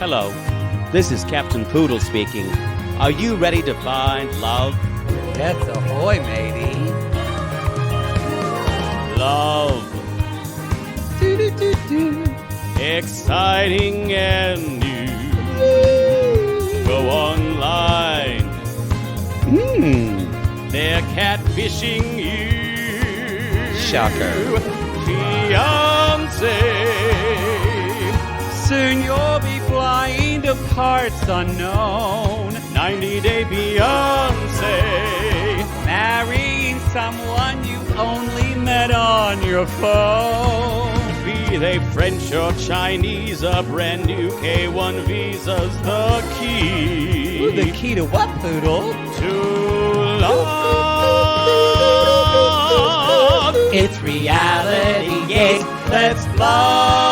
Hello, this is Captain Poodle speaking. Are you ready to find love? Yes, ahoy, matey. Love. Do-do-do-do. Exciting and new. Go online. They're catfishing you. Shocker. Fiancé. Soon you'll be flying to parts unknown. 90-day Beyonce. Marrying someone you only met on your phone. Be they French or Chinese, a brand new K1 visa's the key. Ooh, the key to what, Poodle? To love. It's reality, yes, Let's love.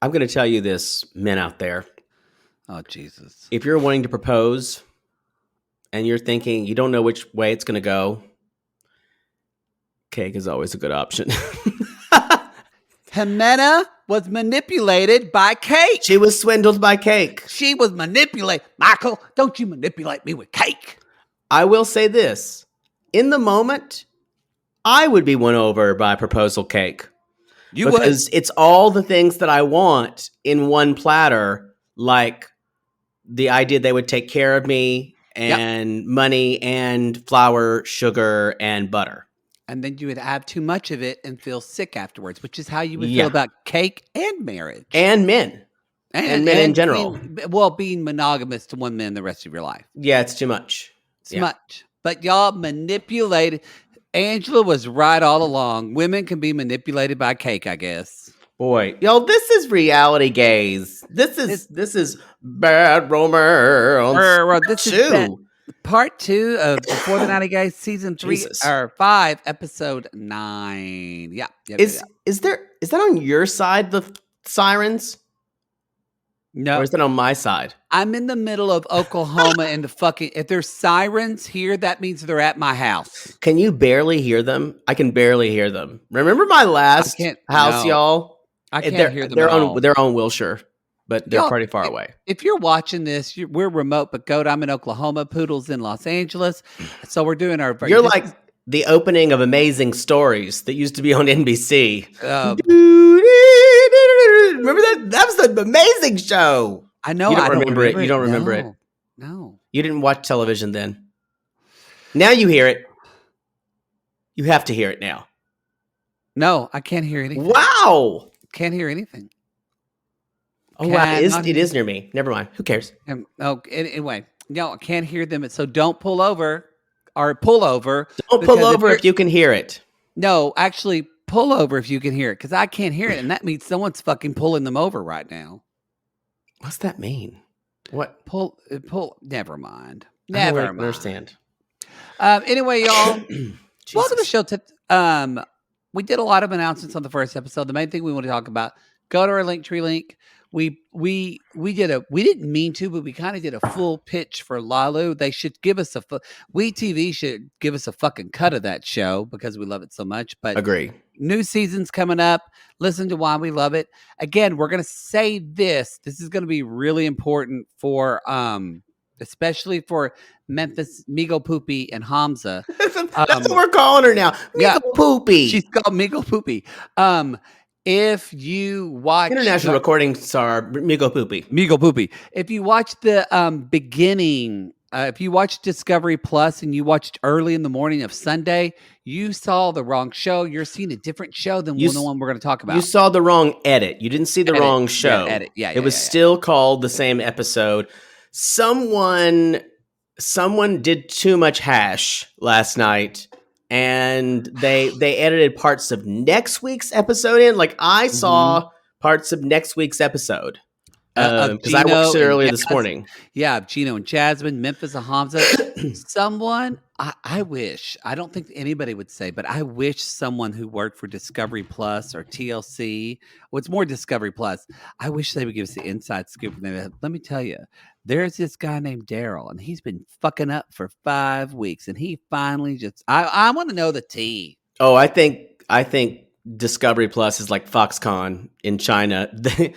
I'm going to tell you this, men out there. Oh, Jesus. If you're wanting to propose and you're thinking you don't know which way it's going to go, cake is always a good option. Ximena was manipulated by cake. She was swindled by cake. She was manipulated. Michael, don't you manipulate me with cake. I will say this. In the moment, I would be won over by proposal cake. Because it's all the things that I want in one platter, like the idea they would take care of me and money and flour, sugar, and butter. And then you would have too much of it and feel sick afterwards, which is how you would feel about cake and marriage. And men. And men in general. Being monogamous to one man the rest of your life. Yeah, it's too much. It's much. But y'all manipulated. Angela was right all along. Women can be manipulated by cake, I guess. Boy, yo, this is reality gaze. This is bad romance. This is part 2 of Before the 90 Guys, season 3 or 5, episode 9. Yeah. Is that on your side, the sirens? No. Or is that on my side? I'm in the middle of Oklahoma and if there's sirens here, that means they're at my house. Can you barely hear them? I can barely hear them. Remember my last house, y'all? I can't hear them at all. They're on Wilshire, but they're pretty far away. If you're watching this, we're remote, but I'm in Oklahoma. Poodle's in Los Angeles. So we're doing our... You're like the opening of Amazing Stories that used to be on NBC. Remember that? That was an amazing show. I know. You don't remember it. You don't remember it. No. You didn't watch television then. Now you hear it. You have to hear it now. No, I can't hear anything. Wow. Can't hear anything. Oh, wow. It is near me. Never mind. Who cares? Anyway. No, I can't hear them. So don't pull over or pull over. Don't pull over if you can hear it. No, actually pull over if you can hear it, because I can't hear it, and that means someone's fucking pulling them over right now. What's that mean? What? Pull. Never mind. I don't understand. Anyway, y'all, welcome to the show. We did a lot of announcements on the first episode. The main thing we want to talk about, go to our Linktree link. We didn't mean to, but we kind of did a full pitch for Lalu. They should give us WeTV should give us a fucking cut of that show because we love it so much. But agree. New season's coming up. Listen to why we love it. Again, we're going to say this. This is going to be really important for, especially for Memphis, Migo Poopy, and Hamza. That's what we're calling her now. Migo Poopy. She's called Migo Poopy. If you watch international recording star Migo Poopy. If you watch the beginning, if you watch Discovery Plus and you watched early in the morning of Sunday, you saw the wrong show. You're seeing a different show than the one we're going to talk about. You saw the wrong edit. You didn't see the wrong show. Yeah, edit. Yeah, it was still called the same episode. Someone did too much hash last night. And they edited parts of next week's episode in. Like I saw parts of next week's episode because I watched it earlier this morning. Yeah, Gino and Jasmine, Memphis and Hamza. Someone I wish, I don't think anybody would say, but I wish someone who worked for Discovery Plus or TLC, well, it's more Discovery Plus. I wish they would give us the inside scoop. Let me tell you, there's this guy named Daryl, and he's been fucking up for 5 weeks, and he finally just, I want to know the tea. Oh, I think Discovery Plus is like Foxconn in China. The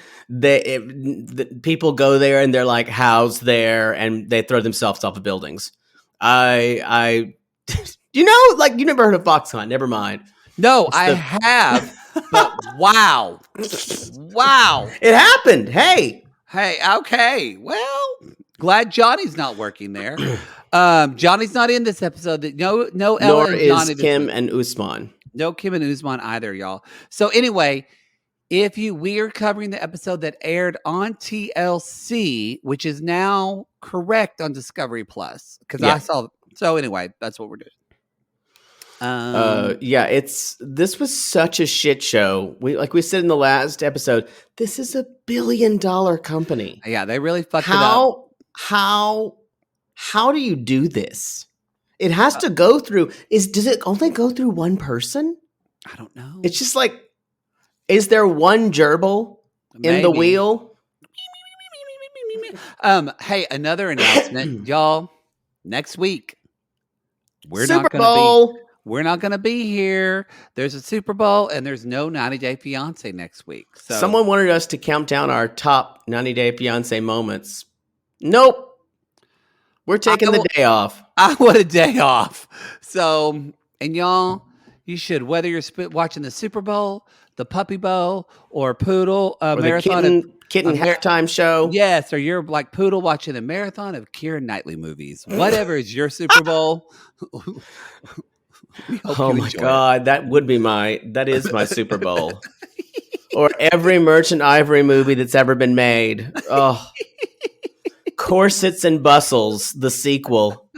people go there and they're like housed there, and they throw themselves off of buildings. I like, you never heard of Foxconn? Never mind. No, I have. But wow, it happened. Hey, okay. Well, glad Johnny's not working there. Johnny's not in this episode. No, Ella nor and is Johnny Kim and Usman. No Kim and Usman either, y'all. So anyway, we are covering the episode that aired on TLC, which is now correct on Discovery Plus, because I saw. So anyway, that's what we're doing. This was such a shit show. We said in the last episode, this is $1 billion company. Yeah, they really fucked it up. How do you do this? It has to go through. Does it only go through one person? I don't know. It's just like, is there one gerbil in the wheel? Hey, another announcement, y'all. Next week, we're Super not going Bowl. We're not going to be here. There's a Super Bowl, and there's no 90 Day Fiancé next week. So someone wanted us to count down our top 90 Day Fiancé moments. Nope. We're taking the day off. I want a day off. So, and y'all, you should, whether you're watching the Super Bowl, the Puppy Bowl, or Poodle or marathon, the kitten halftime show. Yes, or you're like Poodle watching a marathon of Keira Knightley movies. Whatever is your Super Bowl. Oh my God, that is my Super Bowl. Or every Merchant Ivory movie that's ever been made. Oh. Corsets and Bustles, the sequel.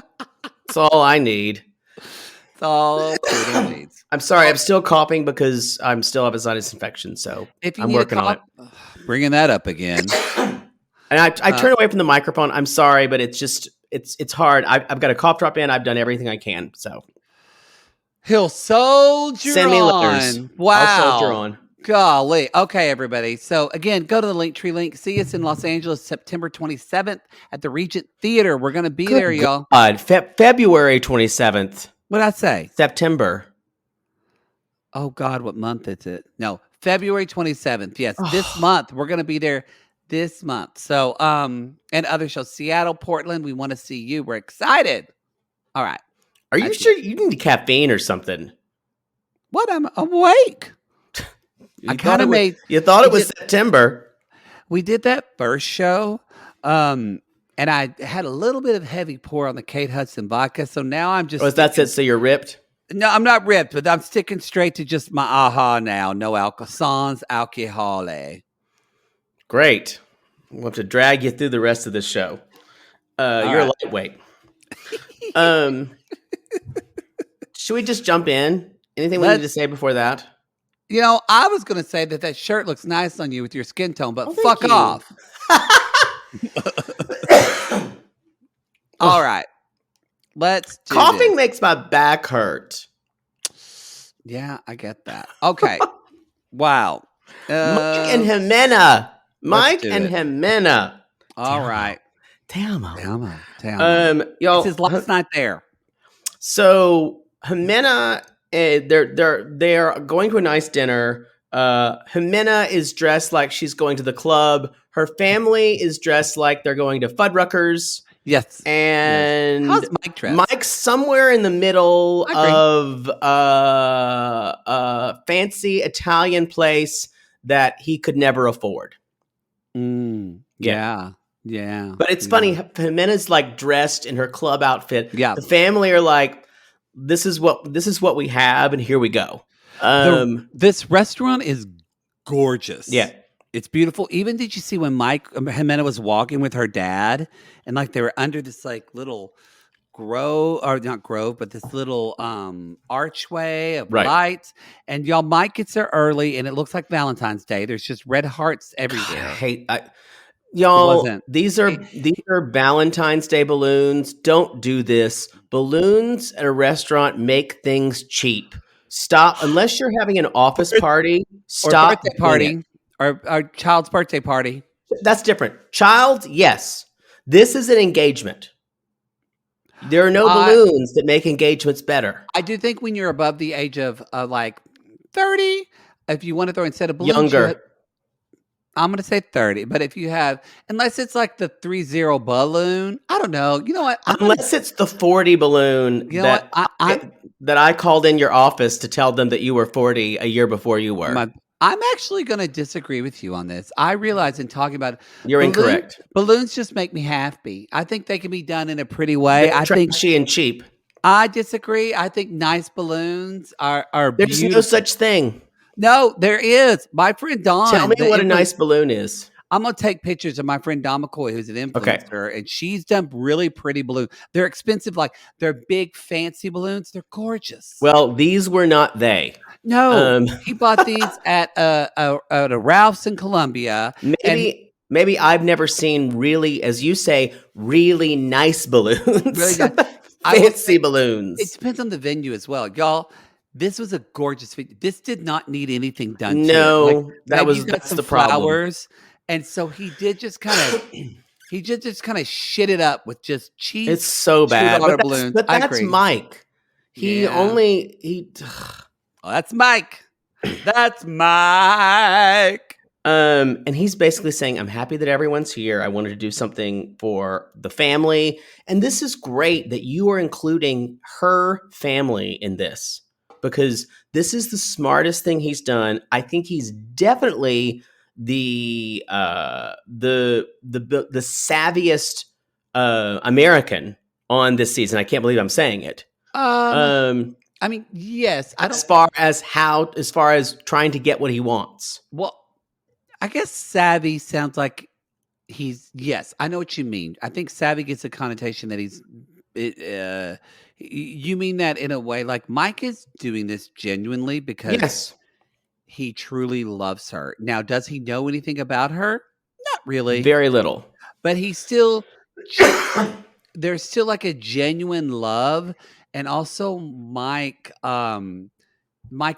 That's all I need. That's all Poodle needs. I'm sorry, I'm still coughing because I'm still have a sinus infection, so I'm working on it. Bringing that up again. And I turn away from the microphone. I'm sorry, but it's just it's hard. I've got a cough drop in. I've done everything I can. So he'll soldier send me on. letters. Wow. I'll soldier on. Golly. Okay, everybody. So again, go to the Linktree link. See us in Los Angeles, September 27th at the Regent Theater. We're going to be there, y'all. February 27th. What did I say? September. Oh God, what month is it? No, February 27th. Yes, this month. We're going to be there this month. So, and other shows, Seattle, Portland. We want to see you. We're excited. All right. Are you sure you need caffeine or something? What? I'm awake. I kind of made. You thought it was September. We did that first show, and I had a little bit of heavy pour on the Kate Hudson vodka. So now I'm just. Oh, that's it. So you're ripped? No, I'm not ripped, but I'm sticking straight to just my aha now. No alcohol, sans alcohol. Great. We'll have to drag you through the rest of the show. You're a lightweight. Should we just jump in? Anything we need to say before that? You know, I was going to say that shirt looks nice on you with your skin tone, but fuck off. All right. Let's do Coughing this. makes my back hurt. Yeah, I get that. Okay. Wow. Mike and Ximena. Ximena. All right. Tama. Y'all. This is last night there. So Ximena, they're going to a nice dinner. Ximena is dressed like she's going to the club. Her family is dressed like they're going to Fuddruckers. Yes. And how's Mike dressed? Mike's somewhere in the middle of a fancy Italian place that he could never afford. Yeah. But it's funny. Jimena's like dressed in her club outfit. Yeah. The family are like, this is what we have, and here we go. This restaurant is gorgeous. Yeah. It's beautiful. Even did you see when Ximena was walking with her dad, and like they were under this like little this little archway of lights, and y'all, Mike gets there early, and it looks like Valentine's Day. There's just red hearts everywhere. Y'all, these are Valentine's Day balloons. Don't do this. Balloons at a restaurant make things cheap. Stop unless you're having an office party. Stop. Or birthday party. Or our child's birthday party. That's different. Child, yes. This is an engagement. There are no balloons that make engagements better. I do think when you're above the age of like 30, if you want to throw instead of balloons, Younger. I'm going to say 30. But if you have, unless it's like the 30 balloon, I don't know. You know what? Unless it's the 40 balloon that I called in your office to tell them that you were 40 a year before you were. I'm actually going to disagree with you on this. I realize in talking about You're incorrect. Balloons just make me happy. I think they can be done in a pretty way. They're trashy and cheap. I disagree. I think nice balloons are There's beautiful. no such thing. No, there is. My friend Dawn. Tell me what a nice balloon is. I'm going to take pictures of my friend Dawn McCoy, who's an influencer, and she's done really pretty balloons. They're expensive. Like, they're big, fancy balloons. They're gorgeous. Well, these were not they. No, he bought these at a Ralph's in Columbia. Maybe I've never seen really, as you say, really nice balloons. Really nice. Fancy balloons. It depends on the venue as well. Y'all, this was a gorgeous venue. This did not need anything done to it. No, that's the problem. Flowers, and so he did just kind of shit it up with just cheap. It's so bad. Balloons. But that's Mike. That's Mike. That's Mike. And he's basically saying, I'm happy that everyone's here. I wanted to do something for the family. And this is great that you are including her family in this, because this is the smartest thing he's done. I think he's definitely the savviest American on this season. I can't believe I'm saying it. I mean, yes. As far as trying to get what he wants. Well, I guess savvy sounds like yes, I know what you mean. I think savvy gets a connotation that you mean that in a way like Mike is doing this genuinely because he truly loves her. Now, does he know anything about her? Not really. Very little. But there's still like a genuine love. And also Mike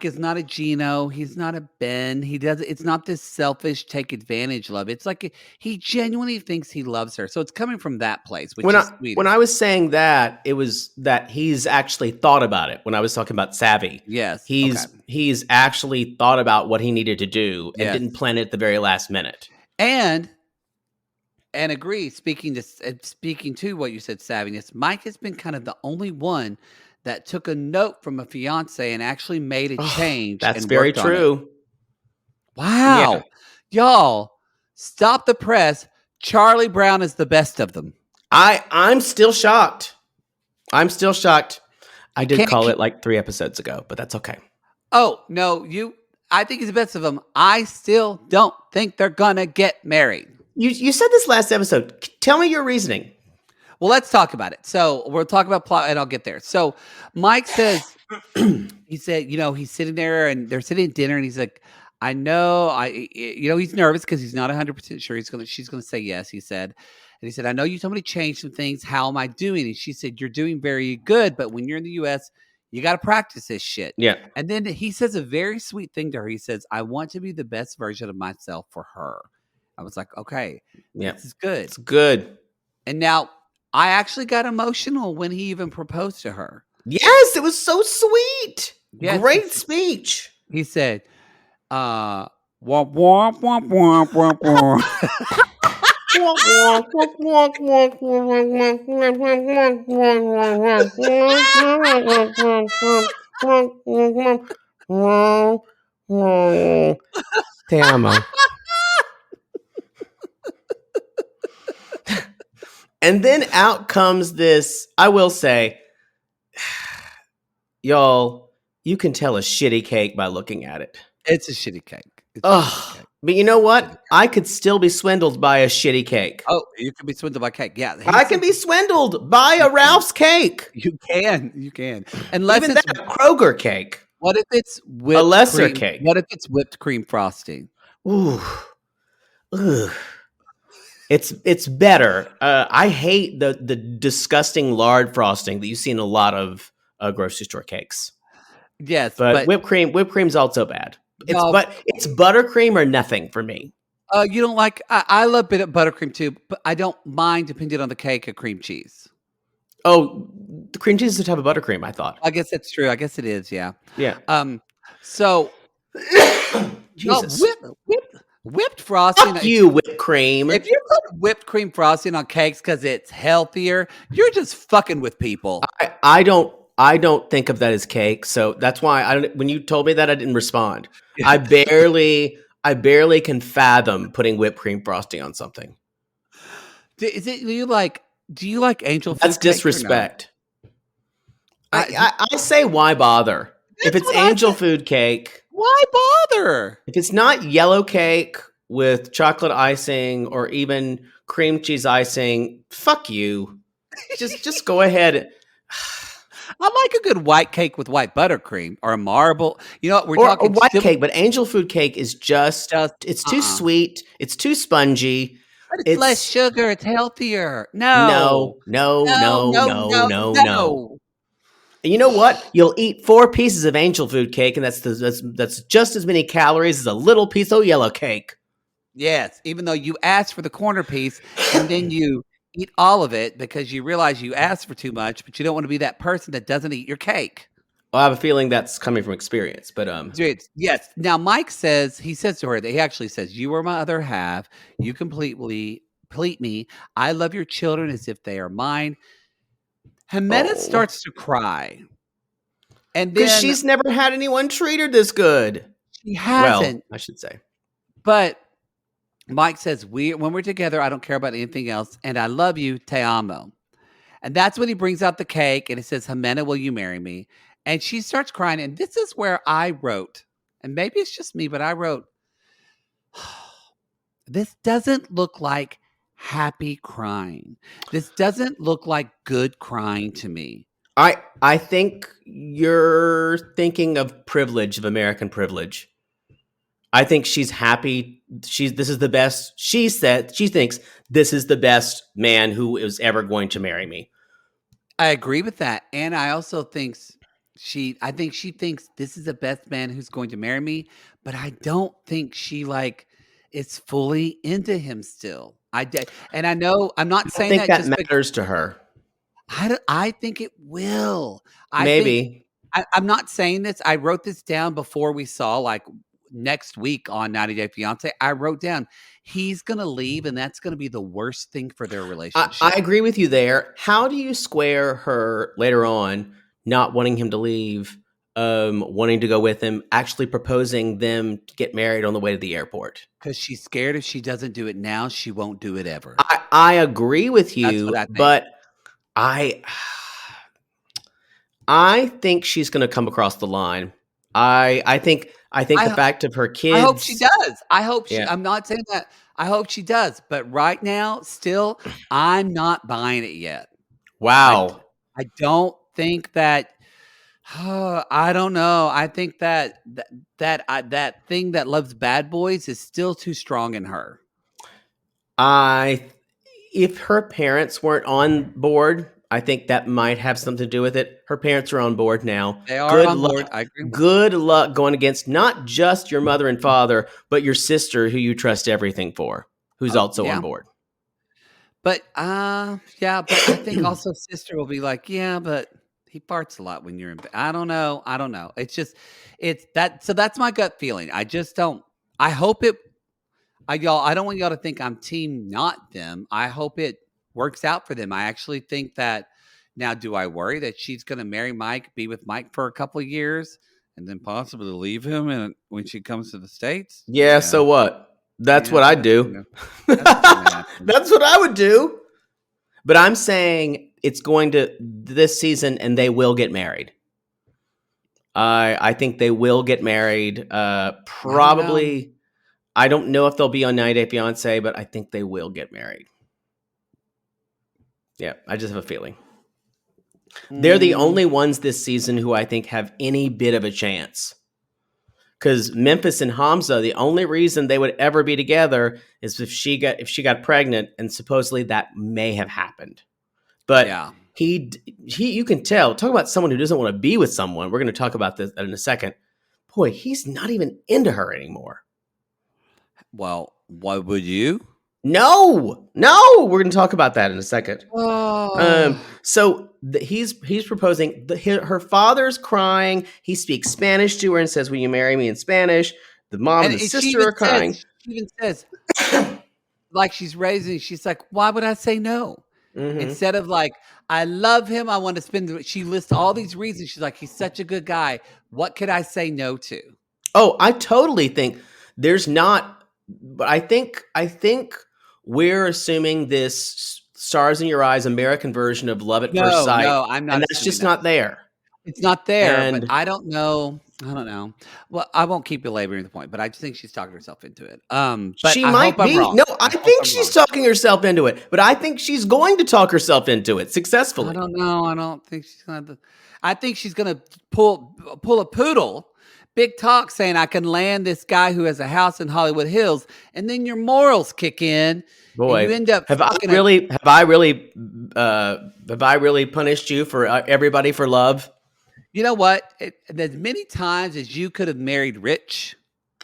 is not a Gino. He's not a Ben. It's not this selfish take advantage love. It's like he genuinely thinks he loves her. So it's coming from that place, which is sweet. When I was saying that, it was that he's actually thought about it. When I was talking about savvy. Yes. He's actually thought about what he needed to do and didn't plan it at the very last minute. And agree, speaking to what you said, savviness, Mike has been kind of the only one that took a note from a fiance and actually made a change. That's very true. Wow. Yeah. Y'all, stop the press. Charlie Brown is the best of them. I'm still shocked. I did call it like 3 episodes ago, but that's okay. Oh, no, I think he's the best of them. I still don't think they're gonna get married. You said this last episode. Tell me your reasoning. Well, let's talk about it. So we'll talk about plot, and I'll get there. So Mike says, he said, he's sitting there, and they're sitting at dinner, and he's like, I know, he's nervous because he's not 100% sure she's gonna say yes. He said, and he said, I know you told me to change some things. How am I doing? And she said, you're doing very good, but when you're in the U.S., you got to practice this shit. Yeah. And then he says a very sweet thing to her. He says, I want to be the best version of myself for her. I was like, okay, this is good. It's good. And now I actually got emotional when he even proposed to her. Yes, it was so sweet. Yes, great speech. He said, womp, womp, womp, womp, womp, womp. Te amo. And then out comes this, I will say, y'all, you can tell a shitty cake by looking at it. It's a shitty cake. But you know what? I could still be swindled by a shitty cake. Oh, you can be swindled by cake. Yeah. I can be swindled by a Ralph's cake. You can. Unless even that Kroger cake. What if it's whipped a lesser cream? Cake? What if it's whipped cream frosting? Ooh. It's better. I hate the disgusting lard frosting that you see in a lot of grocery store cakes. Yes, but whipped cream's also bad. But it's buttercream or nothing for me. You don't like? I love buttercream too, but I don't mind, depending on the cake, a cream cheese. Oh, the cream cheese is a type of buttercream, I thought. I guess that's true. I guess it is. Yeah. Yeah. So Jesus. Whipped frosting. Fuck you, whipped cream. If you put whipped cream frosting on cakes because it's healthier, you're just fucking with people. I don't think of that as cake, so that's why when you told me that, I didn't respond. I barely can fathom putting whipped cream frosting on something. Do you like angel food? That's disrespect. No? I say, why bother? If it's angel food cake, why bother? If it's not yellow cake with chocolate icing or even cream cheese icing, fuck you. Just go ahead. I like a good white cake with white buttercream or a marble. You know what? We're talking a white cake, but angel food cake is it's too sweet. It's too spongy. But it's less sugar. It's healthier. No. And you know what? You'll eat 4 pieces of angel food cake, and that's just as many calories as a little piece of yellow cake. Yes, even though you asked for the corner piece, and then you eat all of it because you realize you asked for too much, but you don't want to be that person that doesn't eat your cake. Well, I have a feeling that's coming from experience, but yes. Now Mike says to her that he actually says, "You are my other half. You complete me. I love your children as if they are mine." Ximena starts to cry, and then because she's never had anyone treat her this good. She hasn't, I should say. But Mike says, when we're together, I don't care about anything else, and I love you, te amo. And that's when he brings out the cake, and it says, Ximena, will you marry me? And she starts crying, and this is where I wrote, and maybe it's just me, but I wrote, this doesn't look like happy crying. This doesn't look like good crying to me. I think you're thinking of privilege, of American privilege. I think she's happy. This is the best. She thinks this is the best man who is ever going to marry me. I agree with that. And I also think she thinks this is the best man who's going to marry me, but I don't think she is fully into him still. And I know I'm not saying that matters to her. I think it will. Maybe. I'm not saying this. I wrote this down before we saw next week on 90 Day Fiancé. I wrote down he's going to leave, and that's going to be the worst thing for their relationship. I agree with you there. How do you square her later on not wanting him to leave, wanting to go with him, actually proposing them to get married on the way to the airport? Because she's scared if she doesn't do it now, she won't do it ever. I agree with you, but I think she's going to come across the line. I think the fact of her kids. I hope she does. I'm not saying that. I hope she does. But right now, still, I'm not buying it yet. Wow. I don't think that. I don't know. I think that thing that loves bad boys is still too strong in her. If her parents weren't on board, I think that might have something to do with it. Her parents are on board now. They are on board. I agree. Good luck going against not just your mother and father, but your sister, who you trust everything for, who's also on board. But but I think also sister will be like, yeah, but he farts a lot when you're in bed. I don't know. It's just that. So that's my gut feeling. I just don't. I hope it. I don't want y'all to think I'm team not them. I hope it works out for them. I actually think that now. Do I worry that she's going to marry Mike, be with Mike for a couple of years, and then possibly leave him when she comes to the States? Yeah. So what? That's what I'd do. That's what I would do. But I'm saying it's going to this season, and they will get married. I think they will get married. Probably. I don't know if they'll be on 90 Day Fiancé, but I think they will get married. Yeah, I just have a feeling. They're the only ones this season who I think have any bit of a chance. Because Memphis and Hamza, the only reason they would ever be together is if she got pregnant, and supposedly that may have happened. But he you can tell. Talk about someone who doesn't want to be with someone. We're going to talk about this in a second. Boy, he's not even into her anymore. Well, why would you? No, we're going to talk about that in a second. Oh. So he's proposing. Her father's crying. He speaks Spanish to her and says, "Will you marry me?" in Spanish. The mom and the sister are crying. She even says, like she's raising. She's like, "Why would I say no?" Mm-hmm. Instead of like, "I love him. I want to spend." She lists all these reasons. She's like, "He's such a good guy. What could I say no to?" Oh, I totally think there's not. But I think we're assuming this stars in your eyes American version of love at first sight. No, I'm not. And that's just not there. It's not there, but I don't know. Well, I won't keep belaboring the point, but I just think she's talking herself into it. But she might be. No, I think she's talking herself into it, but I think she's going to talk herself into it successfully. I don't know. I don't think she's going to. I think she's going to pull a poodle. Big talk saying I can land this guy who has a house in Hollywood Hills, and then your morals kick in. Boy, and you end up have I really punished you for everybody for love? You know what? As many times as you could have married rich,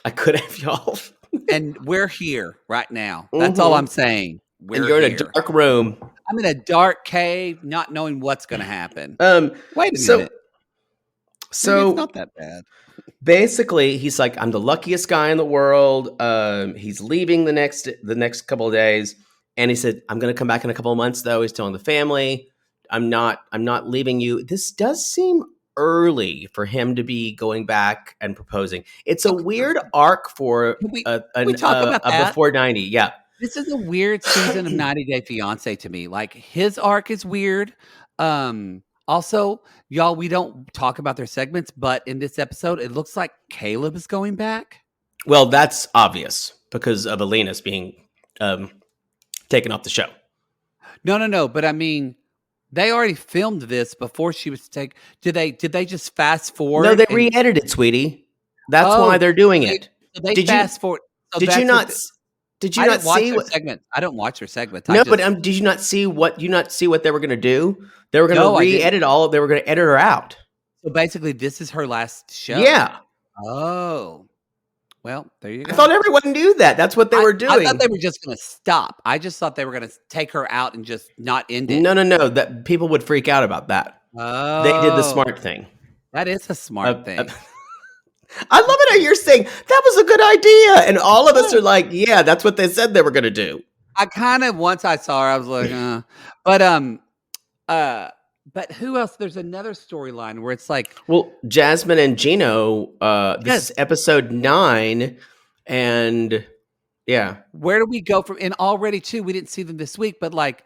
I could have, y'all. And we're here right now. That's all I'm saying. And you're in a dark room. I'm in a dark cave, not knowing what's going to happen. Wait a minute. So it's not that bad. Basically, he's like, I'm the luckiest guy in the world. He's leaving the next couple of days, and he said, I'm going to come back in a couple of months. Though he's telling the family, I'm not leaving you. This does seem early for him to be going back and proposing. It's a weird arc for we talk about that? Before 90. Yeah, this is a weird season of 90 Day Fiancé to me. Like his arc is weird. Also, y'all, we don't talk about their segments, but in this episode, it looks like Caleb is going back. Well, that's obvious because of Alina's being taken off the show. No. But I mean, they already filmed this before she was taken. Did they just fast forward? No, they re-edited, sweetie. That's why they're doing it. They fast forward. So did you not see what segments? I don't watch their segments. No, but did you not see what they were going to do? They were going to re-edit they were going to edit her out. So basically, this is her last show. Yeah. Oh. Well, there you go. I thought everyone knew that. That's what they were doing. I thought they were just going to stop. I just thought they were going to take her out and just not end it. No. That people would freak out about that. Oh. They did the smart thing. That is a smart thing. I love it how you're saying that was a good idea, and all of us are like, "Yeah, that's what they said they were going to do." I kind of once I saw her, I was like, But who else? There's another storyline where it's like, well, Jasmine and Gino. This is episode 9, and yeah, where do we go from? And already too, we didn't see them this week, but like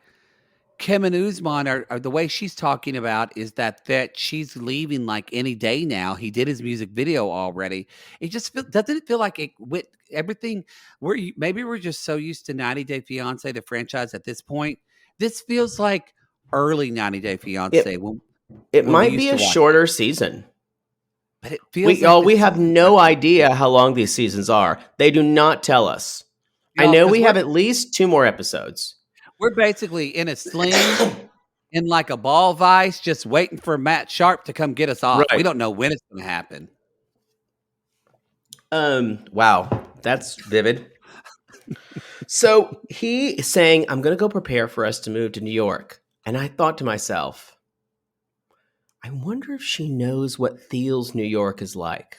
Kim and Usman are the way she's talking about is that she's leaving like any day now. He did his music video already. It just doesn't it feel like it with everything? Maybe we're just so used to 90 Day Fiancé, the franchise at this point. This feels like early 90 Day Fiancé. It might be a shorter season. But it feels we have no idea how long these seasons are. They do not tell us. I know we have at least 2 more episodes. We're basically in a sling, in like a ball vice, just waiting for Matt Sharp to come get us off. Right. We don't know when it's going to happen. Wow, that's vivid. So he is saying, I'm going to go prepare for us to move to New York. And I thought to myself, I wonder if she knows what Thiel's New York is like.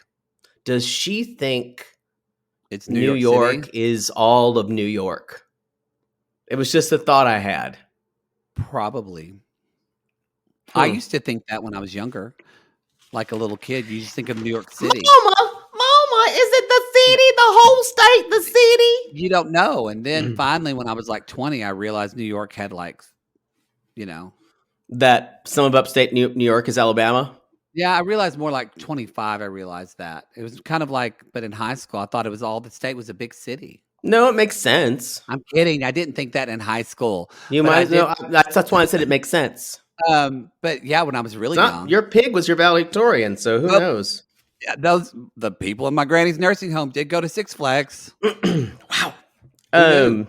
Does she think it's New York is all of New York? It was just a thought I had. Probably. I used to think that when I was younger. Like a little kid, you just think of New York City. Mama, is it the city, the whole state, the city? You don't know. And then finally, when I was like 20, I realized New York had like, that some of upstate New York is Alabama? Yeah, I realized more like 25, I realized that. It was kind of like, but in high school, I thought it was all the state was a big city. No, it makes sense. I'm kidding. I didn't think that in high school. You might know. That's why I said it makes sense. But yeah, when I was really young. Your pig was your valedictorian, so who knows? Yeah, the people in my granny's nursing home did go to Six Flags. Wow. I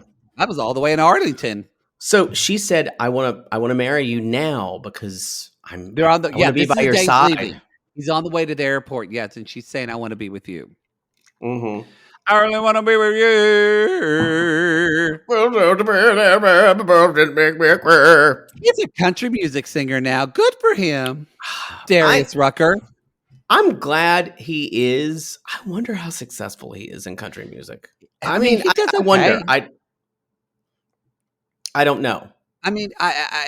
was all the way in Arlington. So she said, I want to marry you now because I want to be by your side. Leaving. He's on the way to the airport. Yes. And she's saying, I want to be with you. Mm-hmm. I only want to be with you. He's a country music singer now. Good for him. Darius Rucker. I'm glad he is. I wonder how successful he is in country music. I mean, he does I wonder. I don't know. I mean,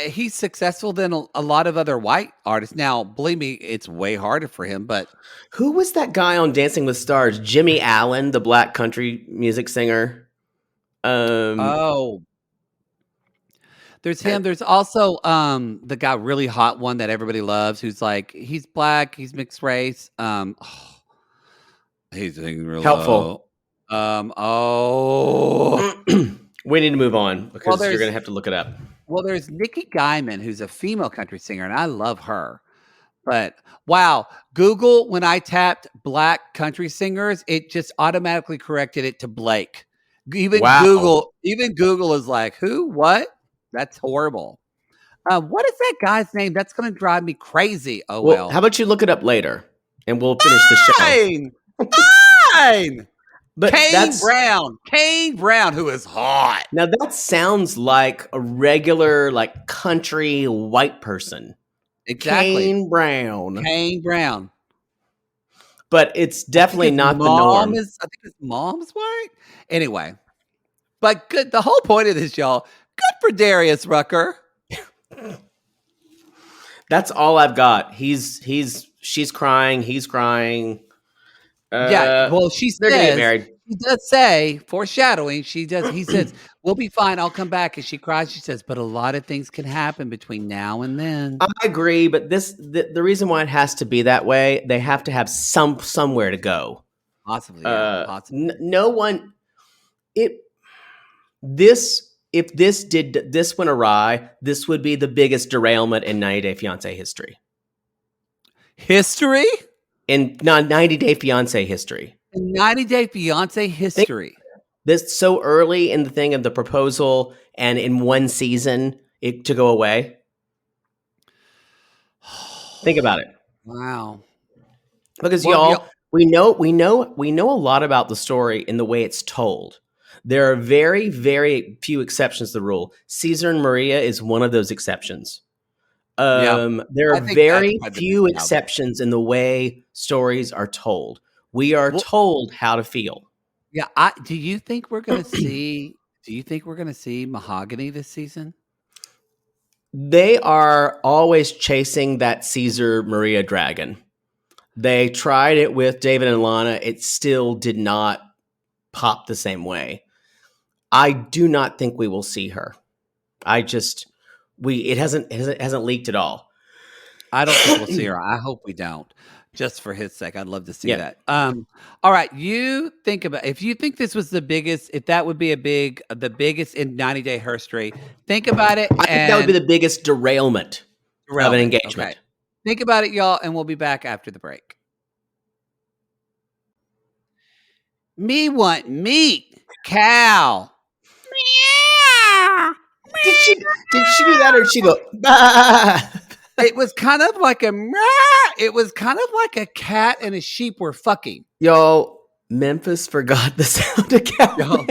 he's successful than a lot of other white artists. Now, believe me, it's way harder for him. But who was that guy on Dancing with Stars? Jimmy Allen, the black country music singer. There's him. There's also the guy really hot one that everybody loves, who's like he's black, he's mixed race. He's real helpful. We need to move on because you're going to have to look it up. Well, there's Nikki Guyman, who's a female country singer, and I love her. But wow, Google, when I tapped black country singers, it just automatically corrected it to Blake. Even Google is like, who? What? That's horrible. What is that guy's name? That's going to drive me crazy. Oh, well. How about you look it up later and we'll finish the show. Fine. But Kane Brown, who is hot. Now that sounds like a regular, like country white person. Exactly. Kane Brown. But it's definitely not the norm. I think his mom's white. Anyway, but good. The whole point of this, y'all, good for Darius Rucker. That's all I've got. She's crying. He's crying. Yeah. Well, they're gonna get married. She does say, foreshadowing. He says, "We'll be fine. I'll come back." And she cries. She says, "But a lot of things can happen between now and then." I agree, but the reason why it has to be that way, they have to have somewhere to go. Possibly. Yeah, possibly. No one. If this went awry, this would be the biggest derailment in 90 Day Fiancé history. History? In 90 Day Fiancé history. In 90 Day Fiancé history. This so early in the thing of the proposal and in one season it to go away. Think about it. Wow. Because we know a lot about the story in the way it's told. There are very, very few exceptions to the rule. Caesar and Maria is one of those exceptions. There are very few exceptions in the way stories are told. We are told how to feel. Yeah. Do you think we're going to see? Do you think we're going to see Mahogany this season? They are always chasing that Caesar Maria dragon. They tried it with David and Alana. It still did not pop the same way. I do not think we will see her. It hasn't leaked at all. I don't think we'll see her. I hope we don't. Just for his sake, I'd love to see that. All right, you think about if you think this was the biggest, if that would be the biggest in 90 Day history. Think about it. I think that would be the biggest derailment of an engagement. Okay. Think about it, y'all, and we'll be back after the break. Me want meat, cow. Meow. Did she do that, or did she go? Bah? It was kind of like a cat and a sheep were fucking. Yo, Memphis forgot the sound of cow.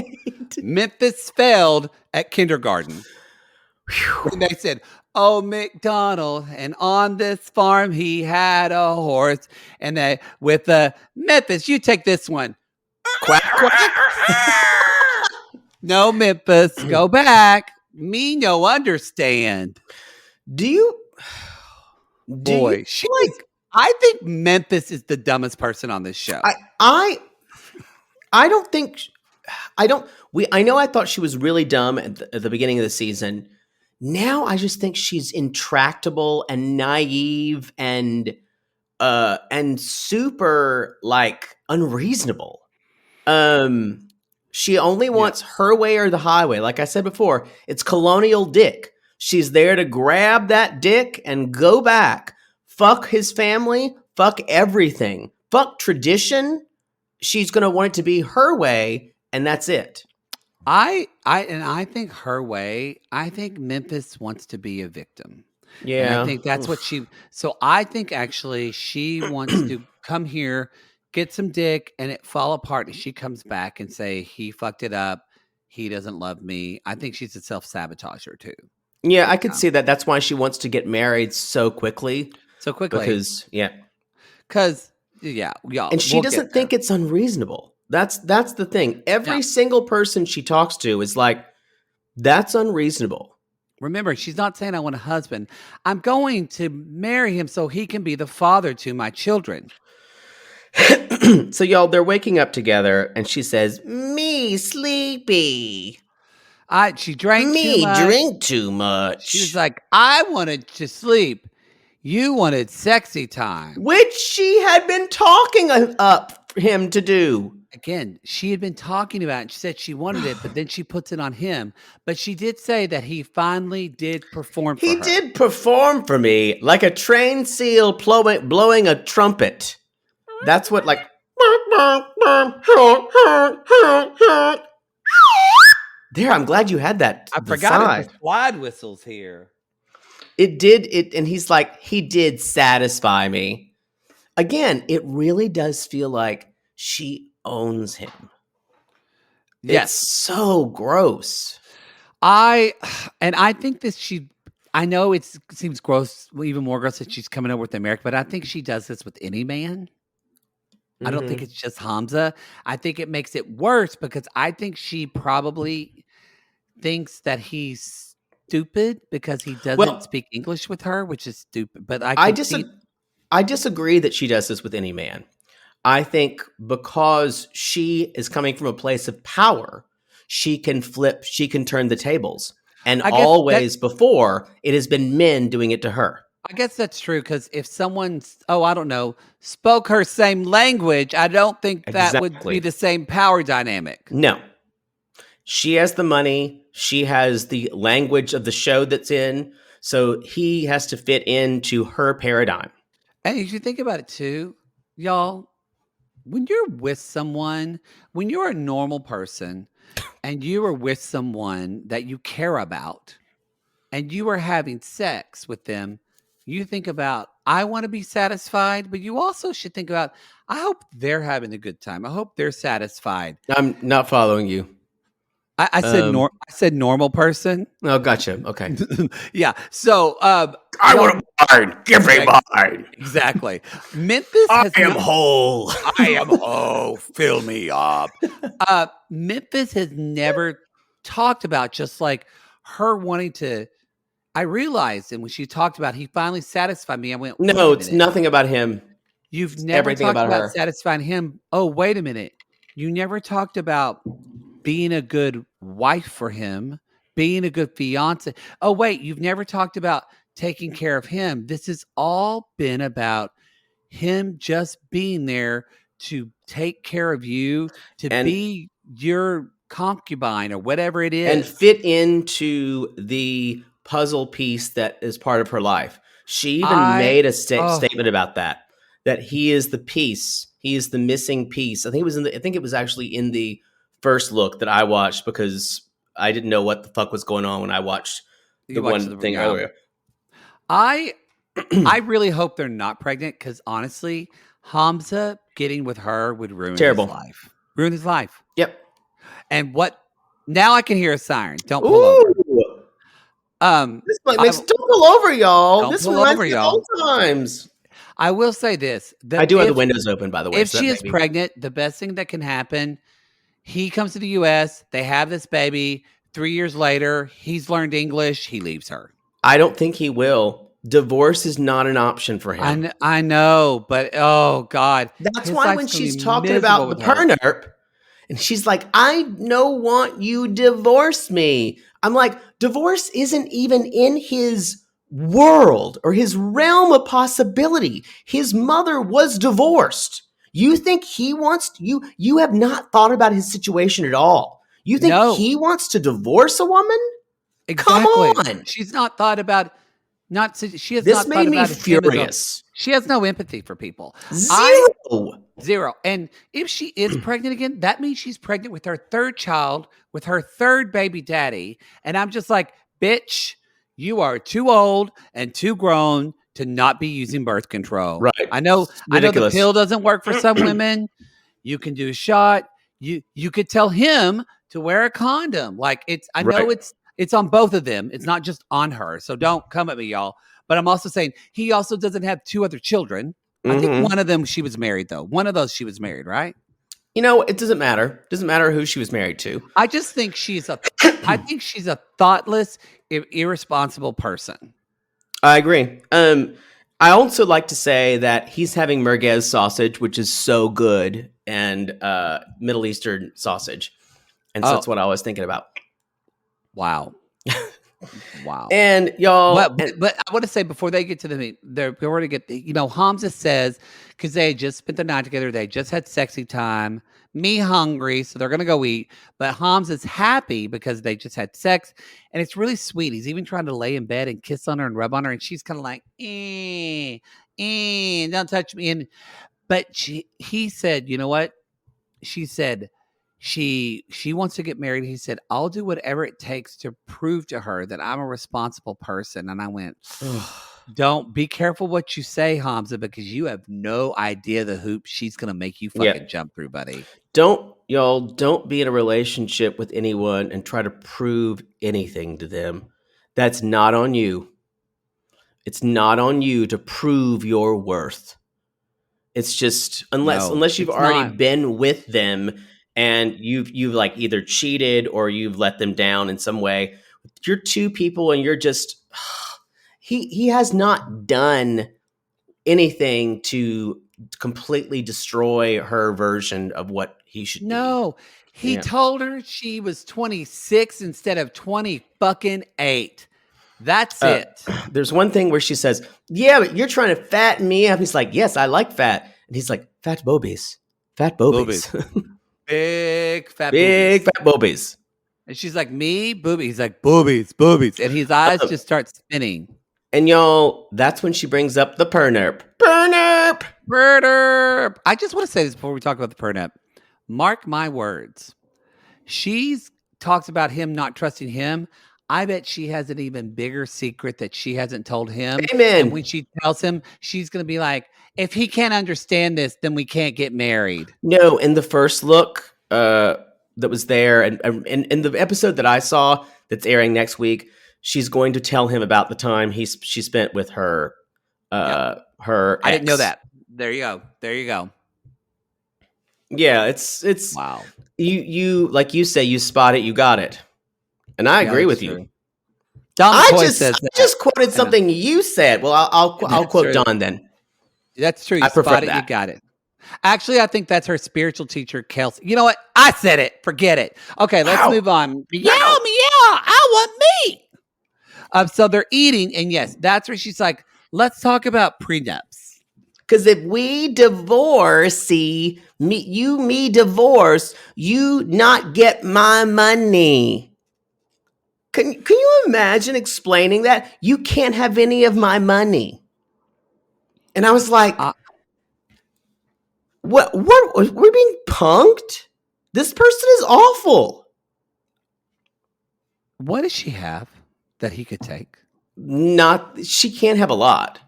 Memphis failed at kindergarten. And they said, "Oh, McDonald, and on this farm he had a horse." And with Memphis, you take this one. Quack, quack. No, Memphis, go back. Me no understand. I think Memphis is the dumbest person on this show. I know I thought she was really dumb at the beginning of the season. Now I just think she's intractable and naive and super like unreasonable. She only wants her way or the highway. Like I said before, it's colonial dick. She's there to grab that dick and go back. Fuck his family. Fuck everything. Fuck tradition. She's going to want it to be her way, and that's it. I think her way. I think Memphis wants to be a victim. Yeah. And I think that's what so I think actually she wants to come here get some dick, and it fall apart, and she comes back and say, he fucked it up. He doesn't love me. I think she's a self-sabotager too. Yeah, I could see that. That's why she wants to get married so quickly. Because, yeah. And she doesn't think it's unreasonable. That's the thing. Every single person she talks to is like, that's unreasonable. Remember, she's not saying I want a husband. I'm going to marry him so he can be the father to my children. So, y'all, they're waking up together, and she says, me sleepy. She drank too much. She was like, I wanted to sleep. You wanted sexy time. Which she had been talking up him to do. Again, she had been talking about it. And she said she wanted it, but then she puts it on him. But she did say that he finally did perform for her. He did perform for me like a trained seal blowing a trumpet. That's what, like... There, I'm glad you had that. I forgot the slide whistles here. It did, and he's like, he did satisfy me. Again, it really does feel like she owns him. Yes. It's so gross. I think I know it seems gross, even more gross that she's coming over with America, but I think she does this with any man. Mm-hmm. I don't think it's just Hamza. I think it makes it worse because I think she probably thinks that he's stupid because he doesn't speak English with her, which is stupid. But I disagree that she does this with any man. I think because she is coming from a place of power, she can turn the tables. And always before, it has been men doing it to her. I guess that's true because if someone, I don't know, spoke her same language, I don't think that would be the same power dynamic. No. She has the money. She has the language of the show that's in. So he has to fit into her paradigm. And if you think about it too, y'all, when you're with someone, when you're a normal person and you are with someone that you care about and you are having sex with them, you think about, I want to be satisfied, but you also should think about, I hope they're having a good time. I hope they're satisfied. I'm not following you. I said normal person. Oh, gotcha. Okay. Yeah. So I want a barn. Give me barn. Exactly. Memphis. I am whole. I am whole. Fill me up. Memphis has never talked about just like her wanting to. I realized, and when she talked about he finally satisfied me, I went, no, it's nothing about him. You've never talked about satisfying him. Oh, wait a minute. You never talked about being a good wife for him, being a good fiance. Oh, wait, you've never talked about taking care of him. This has all been about him just being there to take care of you, to be your concubine or whatever it is. And fit into the puzzle piece that is part of her life. She even made a statement about that he is the piece. He is the missing piece. I think it was actually in the first look that I watched because I didn't know what the fuck was going on when I watched the one thing earlier. I really hope they're not pregnant because honestly, Hamza getting with her would ruin his life. Ruin his life. Yep. And now I can hear a siren. Don't pull over. This don't pull over, y'all. Don't this pull over, y'all. Times. I will say this. I do have the windows open, by the way. If she is pregnant, the best thing that can happen, he comes to the U.S., they have this baby. 3 years later, he's learned English. He leaves her. I don't think he will. Divorce is not an option for him. I know, but oh, God. That's why when she's talking about the pernerp, and she's like, I don't want you divorce me. I'm like, divorce isn't even in his world or his realm of possibility. His mother was divorced. You think he wants you have not thought about his situation at all. You think he wants to divorce a woman? Exactly. Come on. She's not thought about she has this not made thought me about furious. She has no empathy for people. Zero. And if she is pregnant again, that means she's pregnant with her third child, with her third baby daddy. And I'm just like, bitch, you are too old and too grown to not be using birth control. Right. I know the pill doesn't work for some women. You can do a shot. You could tell him to wear a condom. Like I know it's on both of them. It's not just on her. So don't come at me, y'all. But I'm also saying he also doesn't have 2 other children. I think one of them she was married though. One of those she was married, right? It doesn't matter. It doesn't matter who she was married to. I just think she's a thoughtless, irresponsible person. I agree. I also like to say that he's having merguez sausage, which is so good, and Middle Eastern sausage. And so that's what I was thinking about. Wow. Wow. And y'all, but I want to say before they get to the meat, they're going to get, Hamza says, because they just spent the night together, they just had sexy time, me hungry, so they're going to go eat. But Hamza's happy because they just had sex, and it's really sweet. He's even trying to lay in bed and kiss on her and rub on her, and she's kind of like, don't touch me. But he said, you know what? She said, she wants to get married. He said, I'll do whatever it takes to prove to her that I'm a responsible person. And I went, don't be careful what you say, Hamza, because you have no idea the hoop she's going to make you fucking jump through, buddy. Don't be in a relationship with anyone and try to prove anything to them. That's not on you. It's not on you to prove your worth. It's just unless you've already been with them and you've like either cheated or you've let them down in some way. You're 2 people and you're just he has not done anything to completely destroy her version of what he should be. He told her she was 26 instead of 28. That's it. There's one thing where she says, yeah, but you're trying to fatten me up. He's like, yes, I like fat. And he's like, fat boobies. Fat boobies. Big fat boobies. And she's like, me? Boobies. He's like, boobies. And his eyes just start spinning. And y'all, that's when she brings up the pernerp. Pernerp. I just want to say this before we talk about the pernerp. Mark my words. She talks about him not trusting him. I bet she has an even bigger secret that she hasn't told him. Amen. And when she tells him, she's going to be like, if he can't understand this, then we can't get married. No, in the first look that was there, and in the episode that I saw that's airing next week, she's going to tell him about the time she spent with her her ex. I didn't know that. There you go. Yeah, it's wow. You like you say, you spot it, you got it. And I agree with you. Don I just quoted something you said. Well, I'll quote Don then. That's true. You spot it, you got it. Actually, I think that's her spiritual teacher, Kelsey. You know what? I said it. Forget it. Okay, let's move on. Meow, I want meat. So they're eating, and yes, that's where she's like, let's talk about prenups. Because if we divorce, me divorce, you not get my money. Can you imagine explaining that? You can't have any of my money. And I was like, what? We're being punked? This person is awful. What does she have that he could take? She can't have a lot.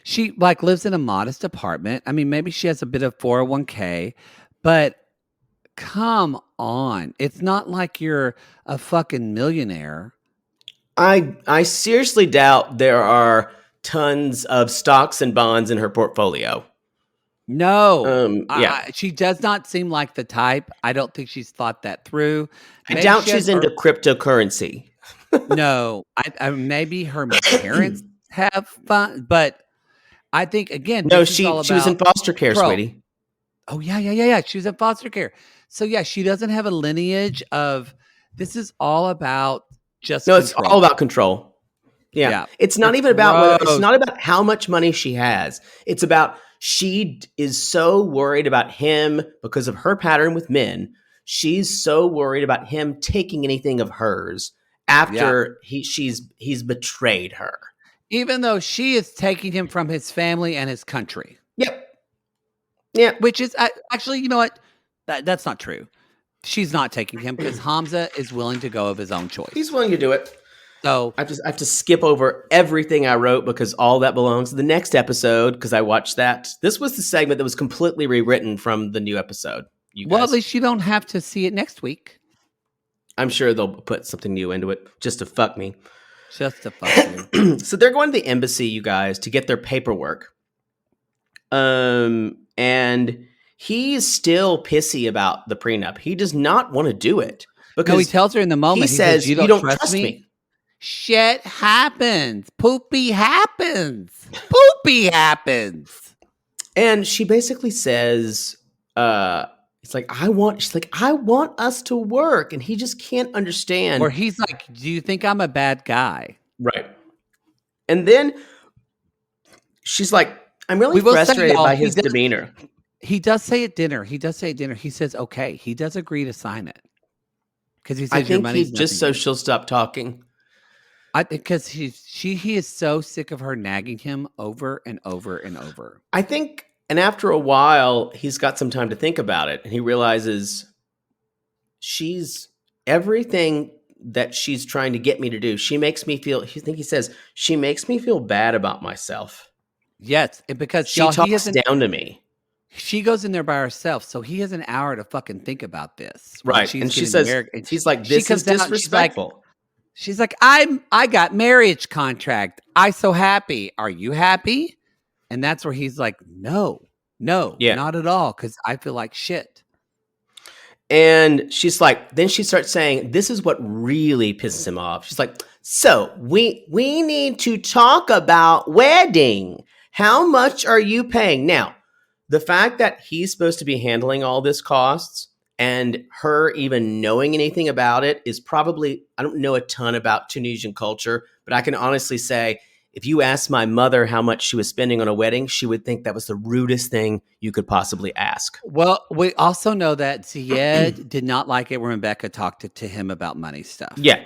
She lives in a modest apartment. I mean, maybe she has a bit of 401k, but come on. It's not like you're a fucking millionaire. I seriously doubt there are tons of stocks and bonds in her portfolio. No. She does not seem like the type. I don't think she's thought that through. I doubt she's into cryptocurrency. No. Maybe her parents have fun, but I think, again, no, she was in foster care, sweetie. Oh, yeah. She was in foster care. So, yeah, she doesn't have a lineage of, this is all about just control. It's all about control. Yeah. It's not even about, it's not about how much money she has. It's about, she is so worried about him because of her pattern with men. She's so worried about him taking anything of hers after he's betrayed her. Even though she is taking him from his family and his country. Yep. Yeah. Which is actually, you know what? That's not true. She's not taking him because Hamza is willing to go of his own choice. He's willing to do it. So I have to skip over everything I wrote because all that belongs to the next episode because I watched that. This was the segment that was completely rewritten from the new episode. Well, at least you don't have to see it next week. I'm sure they'll put something new into it just to fuck me. Just to fuck you. So they're going to the embassy, you guys, to get their paperwork. And he's still pissy about the prenup. He does not want to do it. Because he tells her in the moment, he says, you don't trust me. Shit happens. Poopy happens. Poopy happens. And she basically says, she's like, I want us to work. And he just can't understand. Or he's like, do you think I'm a bad guy? Right. And then she's like, I'm really frustrated by his demeanor. He does say at dinner. He says, okay. He does agree to sign it. Because he says your money's just so she'll stop talking. Because he is so sick of her nagging him over and over and over. I think, and after a while, he's got some time to think about it, and he realizes she's everything that she's trying to get me to do. She makes me feel. He says she makes me feel bad about myself. Yes, because she talks down to me. She goes in there by herself, so he has an hour to fucking think about this. Right, and she says, he's like, this is disrespectful. She's like, I got marriage contract. I so happy. Are you happy? And that's where he's like, no, not at all. Because I feel like shit. And she's like, then she starts saying, this is what really pisses him off. She's like, so we need to talk about wedding. How much are you paying? Now, the fact that he's supposed to be handling all this costs and her even knowing anything about it is probably, I don't know a ton about Tunisian culture, but I can honestly say, if you asked my mother how much she was spending on a wedding, she would think that was the rudest thing you could possibly ask. Well, we also know that Zied did not like it when Rebecca talked to him about money stuff. Yeah,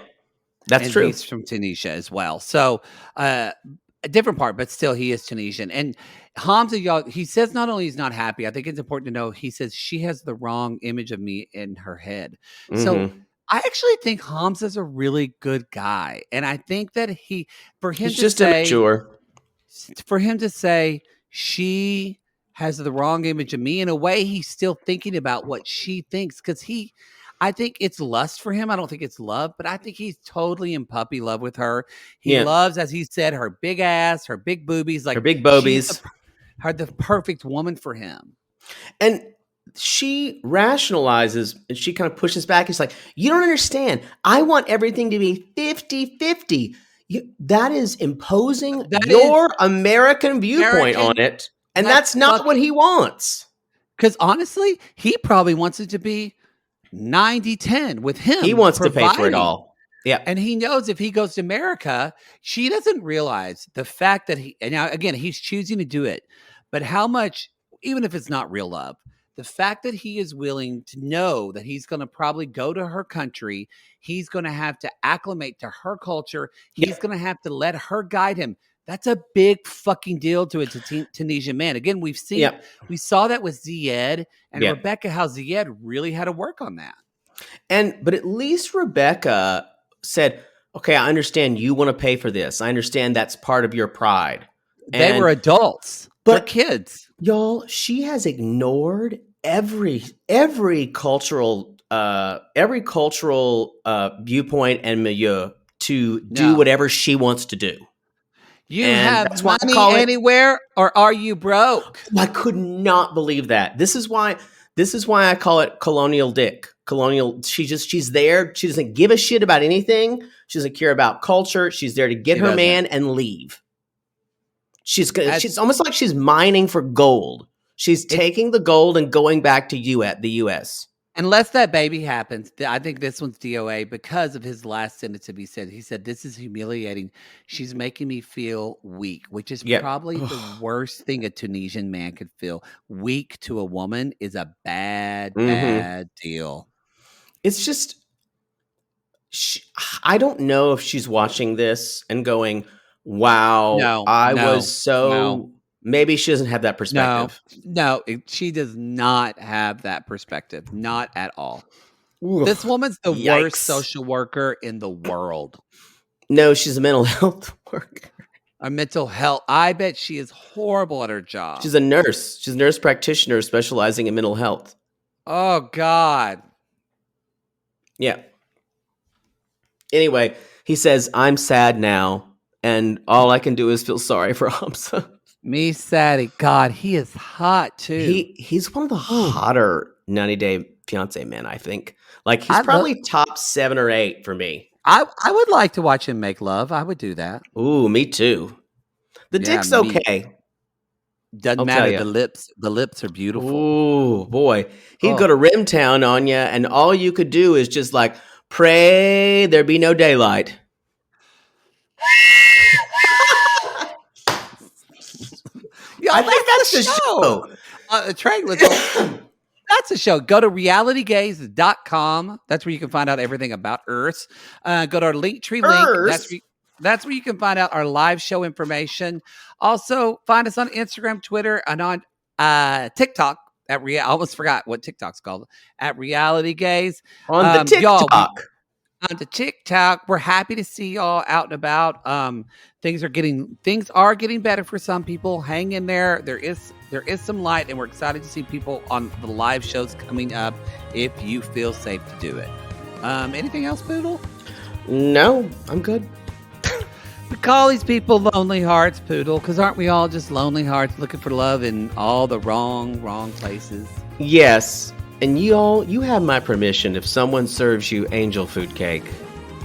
that's true. He's from Tunisia as well. So a different part, but still he is Tunisian. And Hamza, y'all, he says not only he's not happy, I think it's important to know, he says she has the wrong image of me in her head. Mm-hmm. So I actually think Hamza's a really good guy. And I think that he's just immature. For him to say she has the wrong image of me, in a way, he's still thinking about what she thinks. Because I think it's lust for him. I don't think it's love, but I think he's totally in puppy love with her. He loves, as he said, her big ass, her big boobies, like her big bobies. The perfect woman for him. And she rationalizes and she kind of pushes back. It's like, you don't understand. I want everything to be 50-50. That is imposing your American viewpoint on it. And that's not what he wants. Because honestly, he probably wants it to be 90-10 with him. He wants to pay for it all. Yeah. And he knows if he goes to America, she doesn't realize the fact that now again, he's choosing to do it, but how much, even if it's not real love, the fact that he is willing to know that he's going to probably go to her country, he's going to have to acclimate to her culture. He's going to have to let her guide him. That's a big fucking deal to a Tunisian man. Again, we saw that with Zied and Rebecca, how Zied really had to work on that. But at least Rebecca said, okay, I understand you want to pay for this. I understand that's part of your pride. They were adults. They're kids. Y'all, she has ignored every cultural viewpoint and milieu to do whatever she wants to do. You have money anywhere, or are you broke? I could not believe that. This is why I call it colonial dick. Colonial. She's there. She doesn't give a shit about anything. She doesn't care about culture. She's there to get her man and leave. She's almost like she's mining for gold. She's taking the gold and going back to the U.S. Unless that baby happens, I think this one's DOA because of his last sentence that he said. He said, this is humiliating. She's making me feel weak, which is probably the worst thing a Tunisian man could feel. Weak to a woman is a bad deal. It's just, I don't know if she's watching this and going, wow, maybe she doesn't have that perspective. No, she does not have that perspective. Not at all. Oof, this woman's the worst social worker in the world. No, she's a mental health worker. A mental health. I bet she is horrible at her job. She's a nurse. She's a nurse practitioner specializing in mental health. Oh, God. Yeah. Anyway, he says, I'm sad now, and all I can do is feel sorry for Hamza. Me saddy. God, he is hot, too. He's one of the hotter 90 Day Fiancé men, I think. Like, he's probably top 7 or 8 for me. I would like to watch him make love. I would do that. Ooh, me too. The dick's okay. Doesn't matter. The lips are beautiful. Ooh, boy. He'd go to Rimtown on you, and all you could do is just like, pray there be no daylight. I think that's the show. That's a show. Go to realitygaze.com. That's where you can find out everything about Earth. Go to our Linktree link. That's where you can find out our live show information. Also, find us on Instagram, Twitter, and on TikTok. I almost forgot what TikTok's called. At Reality Gaze. On the TikTok. On the TikTok. We're happy to see y'all out and about. Things are getting better for some people. Hang in there. There is some light, and we're excited to see people on the live shows coming up if you feel safe to do it. Anything else, Poodle? No, I'm good. We call these people lonely hearts, Poodle, because aren't we all just lonely hearts looking for love in all the wrong places? Yes. And you have my permission if someone serves you angel food cake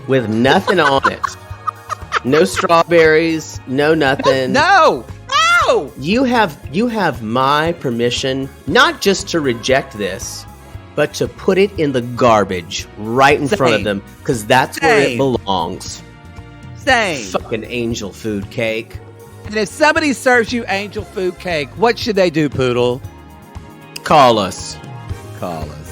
with nothing on it. No strawberries, no nothing. No. You have my permission not just to reject this, but to put it in the garbage right in front of them, because that's where it belongs. Same. Fucking angel food cake. And if somebody serves you angel food cake, what should they do, Poodle? Call us. Call us.